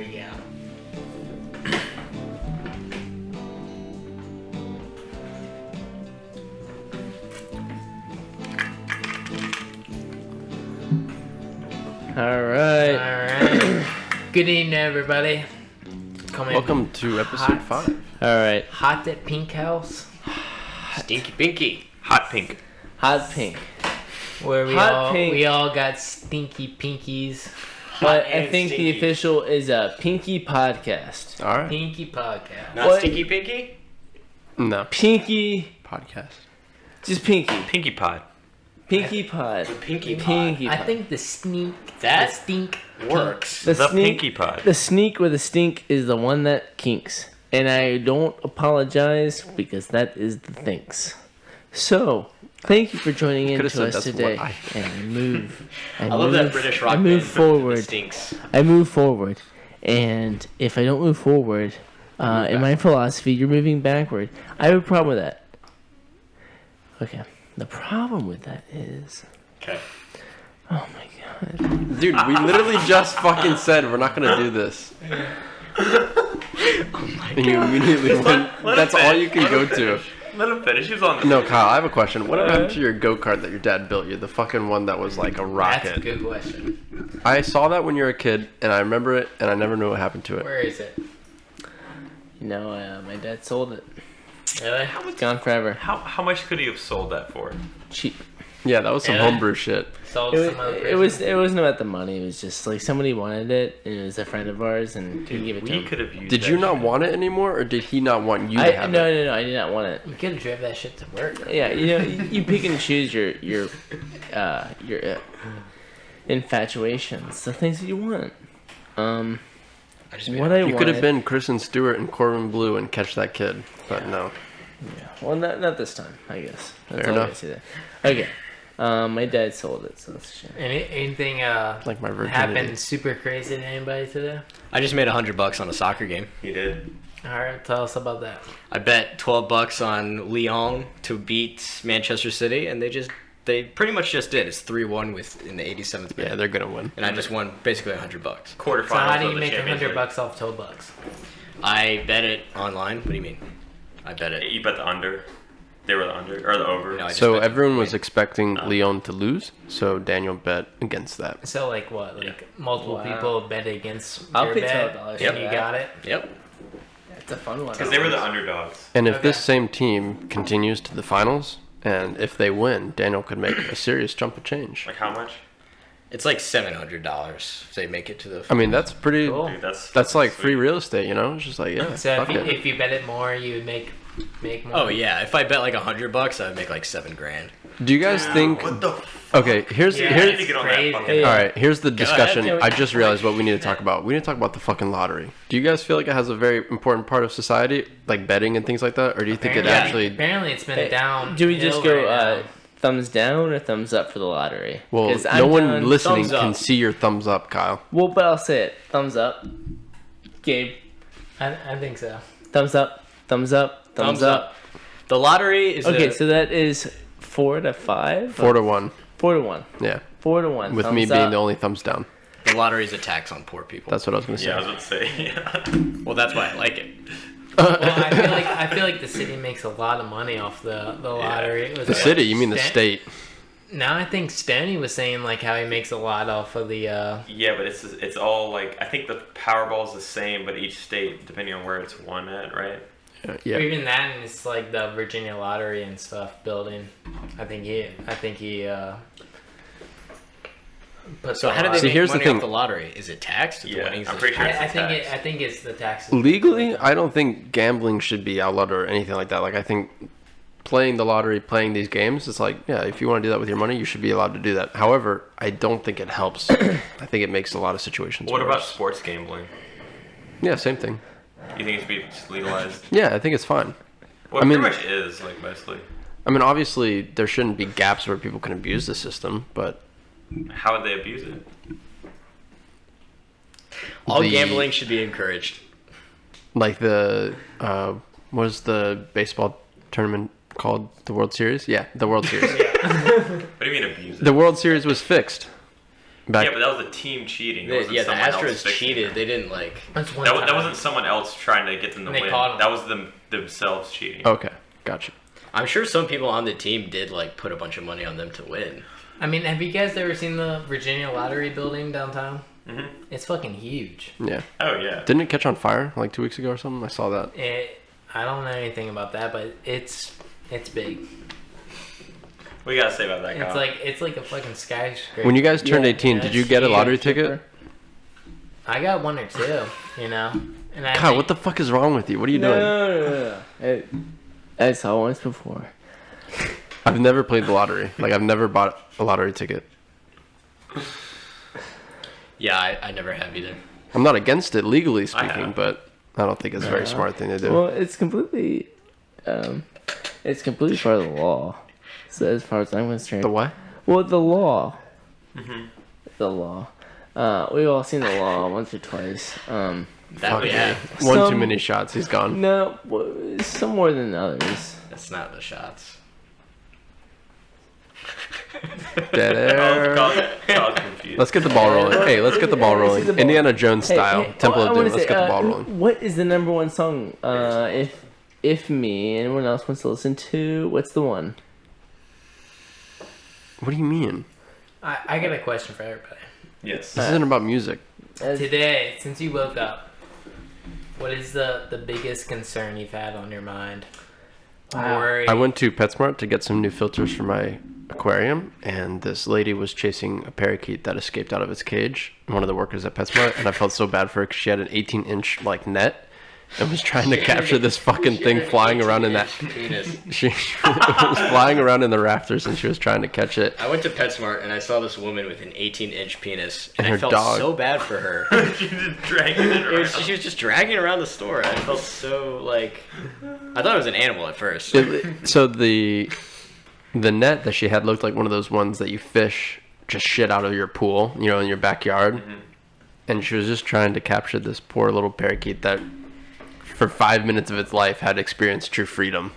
we go. All right. Good evening, everybody. Welcome to episode 5. All right. Hot at Pink House. Stinky Pinky. Hot Pink. Hot pink. Where Hot pink. we all got stinky pinkies. But I and think the stinky. official is a Pinky Podcast. All right. Pinky podcast. Not What? Stinky Pinky? No. Pinky. Podcast. Just Pinky. Pinky Pod. Pinky Pod. Pinky Pod. Pinky I Pod. think the That stink works. The The sneak- Pinky Pod. The sneak with the stink is the one that kinks. And I don't apologize because that is the thinks. So, thank you for joining in Could've to said us that's today. what And I move. I love that British rock I move band. forward. It stinks. I move forward. And if I don't move forward, in my philosophy, you're moving backward. I have a problem with that. Okay. The problem with that is... Okay. Oh my god. Dude, we literally just fucking said we're not gonna do this. And you immediately went, let that's him all finish. you can go to. Let him finish. He was on the No, Kyle, I have a question. What happened to your go-kart that your dad built you? The fucking one that was like a That's a rocket. good question. I saw that when you were a kid, and I remember it, and I never knew what happened to it. Where is it? You know, my dad sold it. Really? It's gone forever. How much could he have sold that for? Cheap. Yeah, that was some Yeah. homebrew shit. Sold It, some other it was. It wasn't about the money. It was just like somebody wanted it, and it was a friend of ours, and he gave it to We him. could have used Did that you not shit. want it anymore, or did he not want you to have no, it? no, I did not want it. You could have driven that shit to work. Yeah, you know, you pick and choose your infatuations, the things that you want. I just made What up. I You wanted. could have been Kristen Stewart and Corbin Blue and catch that kid, but no. Yeah. Well, not this time, I guess. That's Fair all I enough. gotta say there. Okay. My dad sold it, so that's a shame. Anything Like my virginity. happened super crazy to anybody today? I just made $100 on a soccer game. He did. All right, tell us about that. I bet $12 on Lyon to beat Manchester City, and they pretty much just did. It's 3-1 in the 87th minute. Yeah, they're gonna win. And I just won basically $100. Quarterfinals So how do of you the make Champions League. $100 off $12? I bet it online. What do you mean? I bet it. You bet the under. They were the under or the over. No, I just So bet everyone the was win. expecting Lyon to lose, so Daniel bet against that. So like what? Like multiple Wow. people bet against I'll your pay bet, $12 and for you that. got it. Yep. It's a fun one. Because they were the underdogs. And if this Okay. same team continues to the finals, and if they win, Daniel could make a serious chunk of change. Like how much? It's like $700 if they make it to the. I mean, that's pretty. Cool. Dude, That's like sweet. free real estate, you know? It's just like, yeah, So fuck it. if you bet it more, you would make more. Oh yeah, if I bet like $100, I would make like $7,000. Do you guys think? What the? Okay, here's Yeah, I need to here's. get on crazy. that fucking. All right, here's the discussion. ahead. I just realized what we need to talk about. We need to talk about the fucking lottery. Do you guys feel like it has a very important part of society, like betting and things like that, or do you think it actually? Apparently it's been Hey, down. Do we just hill go right now. thumbs down or thumbs up for the lottery? Well, 'Cause no I'm one down- listening thumbs up. can see your thumbs up, Kyle. Well, but I'll say it. Thumbs up. Gabe. I think so. Thumbs up. Thumbs up. Thumbs up. The lottery is Okay, a, so that is 4 to 5. 4-1. 4 to 1. Yeah, 4 to 1. with thumbs me being up. the only thumbs down. the lottery is a tax on poor people. That's what I was gonna say. Yeah, I was about to say. Yeah. Well, that's why I like it. Well, I feel like the city makes a lot of money off the lottery. It was The like city? You mean the Stan- state? No, I think Stanley was saying like how he makes a lot off of the. Yeah, but it's all like I think the Powerball is the same, but each state depending on where it's won at, right? Yeah. Or even that, and it's like the Virginia lottery and stuff building. I think he. Put So the how do they See, make here's the money thing. off the lottery? Is it taxed? If the Yeah, winnings I'm is pretty sure taxed? it's I think it's the taxes. Legally, I don't think gambling should be outlawed or anything like that. Like, I think playing the lottery, playing these games, it's like, yeah, if you want to do that with your money, you should be allowed to do that. However, I don't think it helps. I think it makes a lot of situations What about worse. sports gambling? Yeah, same thing. You think it should be just legalized? Yeah, I think it's fine. Well, I it mean- pretty much is, like, mostly. I mean, obviously, there shouldn't be gaps where people can abuse the system, but How would they abuse it? All the- gambling should be encouraged. like the what is the baseball tournament called? The World Series? Yeah, the World Series. What do you mean abuse it? The World Series was fixed Back, Yeah, but that was a team cheating. It wasn't Yeah, the someone else Astros fixing cheated. it. They didn't like. That's one That time. wasn't someone else trying to get them to They win. caught 'em. That was themselves cheating. okay, gotcha. I'm sure some people on the team did like put a bunch of money on them to win. I mean, have you guys ever seen the Virginia Lottery building downtown? Mhm. It's fucking huge. Yeah. Oh yeah. Didn't it catch on fire like 2 weeks ago or something? I saw that. I don't know anything about that, but it's big. What you gotta say about that, Kyle? It's like a fucking skyscraper. When you guys turned Yeah, 18, yeah, did you it's get a huge. lottery ticket? I got one or two, you know. And I God, think- what the fuck is wrong with you? What are you doing? No. I saw once before. I've never played the lottery. Like, I've never bought a lottery ticket. Yeah, I never have either. I'm not against it legally I speaking, have. but I don't think it's a very smart thing to do. Well, it's completely part of the law. So as far as I'm concerned, The what? well, the law, Mm-hmm. the law. We've all seen the law once or twice. That Fuck we yeah. have. One too Some- many shots, he's gone. No, some more than others. That's not the shots. Dead air. I was confused. Let's get the ball rolling. Hey, let's get the ball Let's rolling. see the ball. Indiana Jones style. Temple I of wanna Doom. Let's say, get the ball rolling. What is the number one song? If me and anyone else wants to listen to, what's the one? What do you mean? I got a question for everybody. Yes. This isn't about music. Today, since you woke up, what is the biggest concern you've had on your mind? Wow. Worry. I went to PetSmart to get some new filters for my aquarium, and this lady was chasing a parakeet that escaped out of its cage. One of the workers at PetSmart, and I felt so bad for her because she had an 18-inch like net and was trying to capture this fucking thing flying around in that. Penis. She was flying around in the rafters, and she was trying to catch it. I went to PetSmart and I saw this woman with an 18-inch penis, and And her I felt dog. so bad for her. She just dragging it It was- around. she was just dragging it around the store. I felt so like, I thought it was an animal at first. So the net that she had looked like one of those ones that you fish just shit out of your pool, you know, in your backyard. Mm-hmm. And she was just trying to capture this poor little parakeet that, for 5 minutes of its life, had experienced true freedom.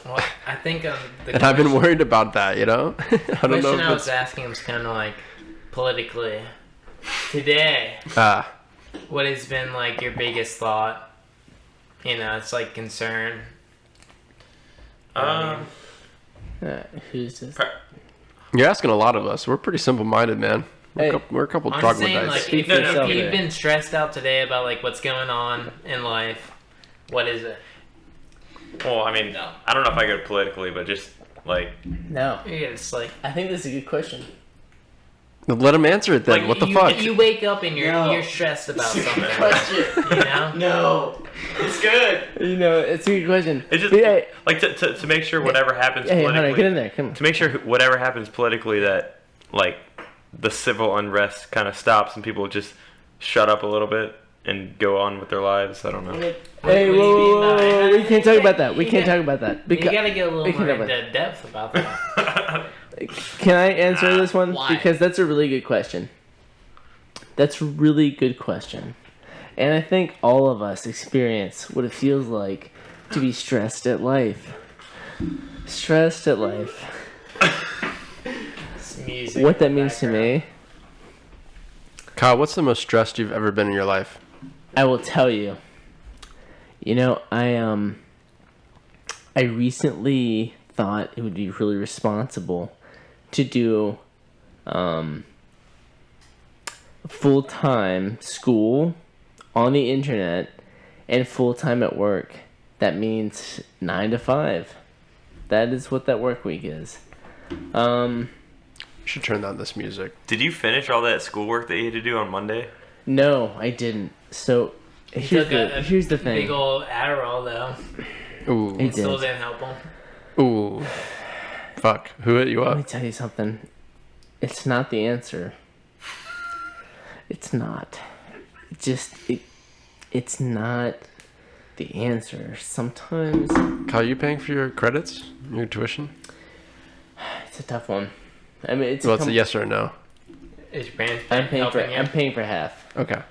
Well, I think the And I've been worried about that, you know. I don't know question if I was it's asking was kind of like politically. Today, what has been like your biggest thought? You know, it's like concern. Who's this? You're asking a lot of us. We're pretty simple-minded, man. We're, Hey, we're a couple I'm just saying, troglodytes. like, Speak if, for yourself if you've there. been stressed out today about like what's going on in life, what is it? Well, I mean, No. I don't know if I go politically, but just like, No. Yeah, it's like I think this is a good question. Let him answer it then. like What the you, fuck? You wake up and No. you're stressed about something. You know? No, it's good. You know, it's a good question. it's just Yeah, like to make sure whatever happens hey, politically. Hunter, get in there. Come on. To make sure whatever happens politically that like the civil unrest kind of stops and people just shut up a little bit and go on with their lives. I don't know. Hey, What do you whoa, mean whoa, by- whoa, we can't talk about that. We You can't got- talk about that. You gotta get a we little can more have into depth about that. Can I answer this one? Why? Because that's a really good question. That's a really good question. And I think all of us experience what it feels like to be stressed at life. Stressed at life. It's music What that in the means to background. me, Kyle, what's the most stressed you've ever been in your life? I will tell you. You know, I recently thought it would be really responsible to do full-time school on the internet and full-time at work. That means 9 to 5. That is what that work week is. You should turn down this music. Did you finish all that schoolwork that you had to do on Monday? No, I didn't. So here's Took a here's the Big thing. old Adderall though. Ooh. It Still did. didn't help him. Ooh. Fuck. Who hit you Let me up? tell you something. It's not the answer. It's not. It's not the answer. Sometimes Kyle, you paying for your credits? Your tuition? it's a tough one. I mean, it's Well, it's a yes or a no. Is your parents I'm paying for. helping you? I'm paying for half. Okay.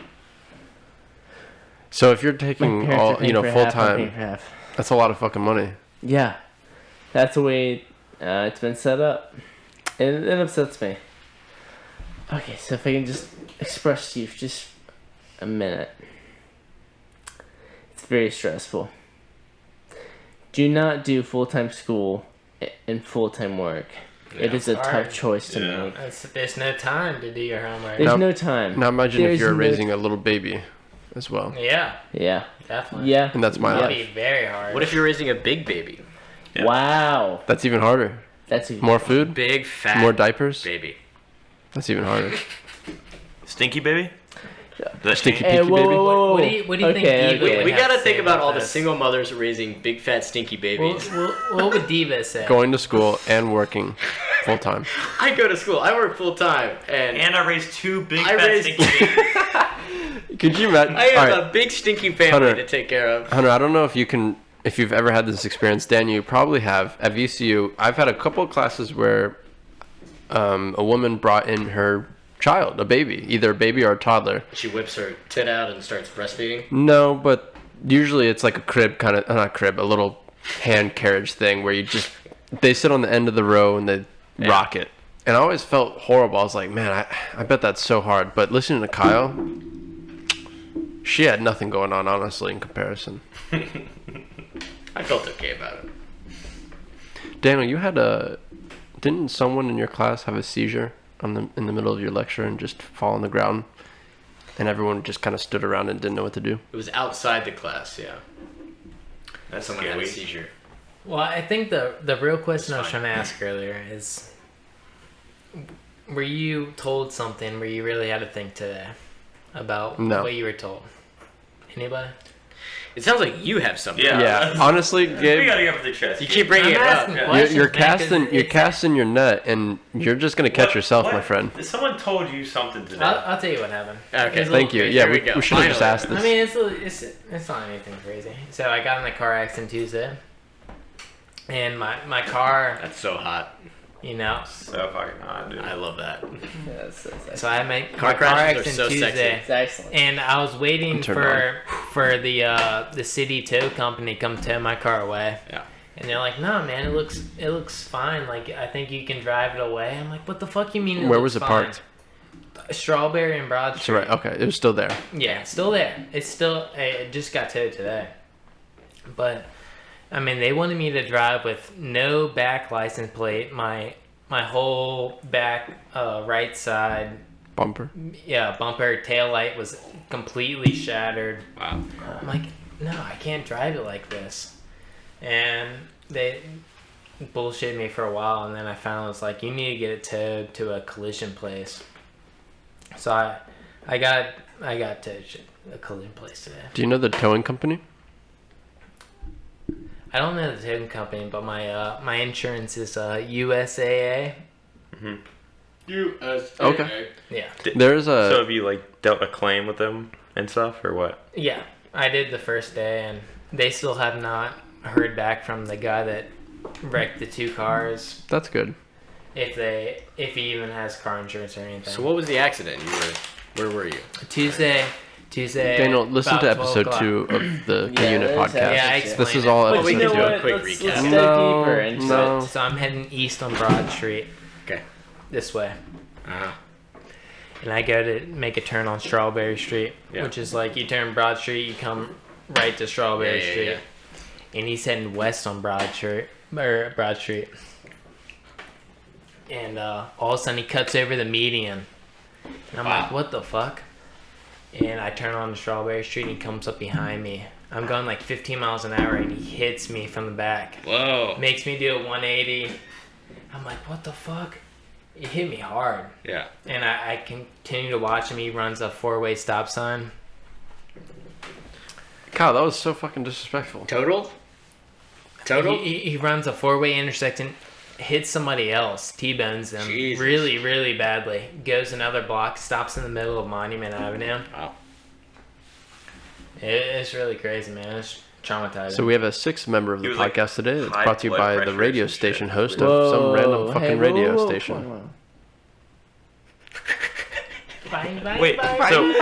So if you're My taking parents are all, paying you know, for full half, I'm paying time, for half. that's a lot of fucking money. Yeah, that's the way it's been set up, and it upsets me. Okay, so if I can just express to you for just a minute. It's very stressful. Do not do full-time school and full-time work. It is a hard. tough choice to make. There's no time to do your homework. There's no time. Now imagine There's if you're no raising a little baby as well. Yeah, Yeah. definitely. Yeah. And that's my That'd life. be very hard. What if you're raising a big baby? Yeah. Wow. That's even harder. That's a More food, Big fat more diapers. baby. That's even harder. Stinky baby? The Stinky Hey, peaky whoa, baby. whoa, whoa. What do you think Okay, Diva okay. would We have gotta to think say about all the this? single mothers raising big fat stinky babies. What would Diva say? Going to school and working full time. I go to school. I work full time, and I raised 2 big I fat raised- stinky babies. Could you imagine? I have Alright, a big stinky family Hunter. to take care of. Hunter, I don't know if you've ever had this experience. Dan, you probably have. At VCU, I've had a couple of classes where a woman brought in her child, a baby, either a baby or a toddler. She whips her tit out and starts breastfeeding. No, but usually it's like a crib kind of, not crib, a little hand carriage thing where they sit on the end of the row and they rock it. And I always felt horrible. I was like, man, I bet that's so hard. But listening to Kyle, she had nothing going on, honestly, in comparison. I felt okay about it. Daniel, didn't someone in your class have a seizure in the middle of your lecture and just fall on the ground? And everyone just kind of stood around and didn't know what to do? It was outside the class, yeah. That's Someone had a scary. seizure. Well, I think the real question I was trying to ask earlier is, were you told something where you really had to think today about No. what you were told? Anybody? It sounds like you have something. Yeah. Yeah, honestly, We Gabe, gotta get off the chest. You keep bringing I'm it up. asking Yeah. questions. you're man, 'cause you're it's- casting your net, and you're just gonna catch yourself, my What? friend. Someone told you something today. I'll tell you what happened. Okay. It's a Thank little you. crazy. Yeah, There we we go. should have just Finally. asked I this. mean, it's not anything crazy. So I got in a car accident Tuesday, and my car, That's so hot. you know, So fucking hot, dude. I love that. Yeah, that's sexy. so I made Car my car crashes are accident so sexy. Tuesday. It's excellent. And I was waiting I'm turned for the city tow company to come tow my car away. Yeah. And they're like, "No, man, it looks fine. Like I think you can drive it away." I'm like, "What the fuck you mean?" Where looks was it fine?" parked? Strawberry and Broad So Street. right, okay, it was still there. Yeah, it's still there. It's still. It just got towed today. But I mean, they wanted me to drive with no back license plate. My whole back right side, Bumper. yeah, bumper tail light was completely shattered. Wow. I'm like, no, I can't drive it like this. And they bullshit me for a while, and then I finally was like, you need to get it towed to a collision place. So I got towed to a collision place today. Do you know the towing company? I don't know the towing company, but my insurance is USAA. USA. Okay. Yeah, There's a. So have you like dealt a claim with them and stuff, or what? yeah. I did the first day, and they still have not heard back from the guy that wrecked the two cars. That's good. If he even has car insurance or anything. So what was the accident? Where were you? Tuesday. Daniel, listen about to 12 episode o'clock. 2 of the Yeah, Unit that is podcast. Yeah, I This This explained is it. all But episode we know 2. what- quick Let's recap. dive No, deeper into no. it. So I'm heading east on Broad Street Okay. this way, Uh-huh. and I go to make a turn on Strawberry Street, Yeah. which is like you turn Broad Street, you come right to Strawberry Yeah, yeah, Street, yeah. and he's heading west on Broad Street, and all of a sudden he cuts over the median, and I'm like, what the fuck? And I turn on Strawberry Street, and he comes up behind me. I'm going like 15 miles an hour, and he hits me from the back. Whoa. Makes me do a 180. I'm like, what the fuck? He hit me hard. Yeah. And I continue to watch him. He runs a 4-way stop sign. Kyle, that was so fucking disrespectful. Total? Total? He runs a 4-way intersection, hits somebody else, T-bones them Jesus. really, really badly. Goes another block, stops in the middle of Monument Avenue. Wow. It's really crazy, man. It's traumatizing. So we have a 6th member of He the was, like, podcast today. It's high brought to you blood by the pressure radio or some station shit. host of some random fucking Hey, radio whoa, station. come on. Bang, bang, Wait, bang. so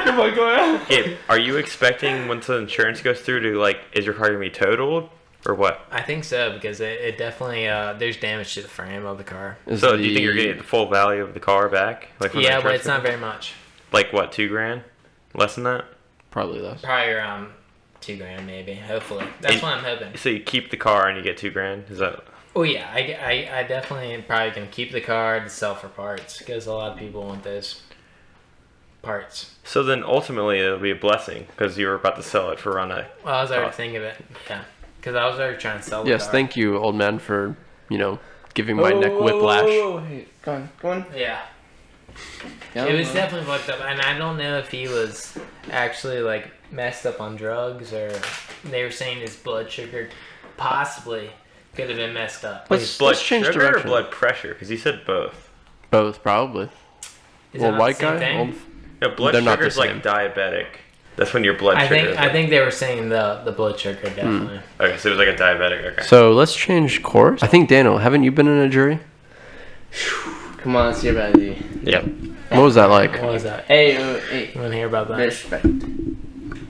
Come on, go ahead. Gabe, are you expecting once the insurance goes through to like, is your car gonna be totaled, or what? I think so because it definitely there's damage to the frame of the car. So do you think you're getting the full value of the car back? Like from Yeah, that but it's not transmission? very much. Like what, $2,000? Less than that? Probably less. Probably around $2,000 maybe. Hopefully, that's And- what I'm hoping. So you keep the car and you get $2,000? Is that? Oh yeah, I definitely am probably gonna keep the car to sell for parts because a lot of people want those parts. So then ultimately it'll be a blessing because you were about to sell it for around a. Well, I was already Oh. thinking of it. Yeah, because I was already trying to sell the Yes, car. thank you, old man, for giving my neck whiplash. Hey, go on. Yeah. Yeah, It was well. definitely fucked up, and I don't know if he was actually like messed up on drugs or they were saying his blood sugar possibly could have been messed up. Let's Blood change sugar direction. or blood pressure? Because he said both. Both, probably. Is Well, that not white the same guy. thing? Old, No, blood They're not sugar is the like same. diabetic. That's when your blood I sugar. think is I think they were saying the blood sugar definitely. Okay, so it was like a diabetic. Okay. So let's change course. I think Daniel, haven't you been in a jury? Come on, let's hear about it. Yep. What was that like? What was that? Hey, You want to hear about that? respect.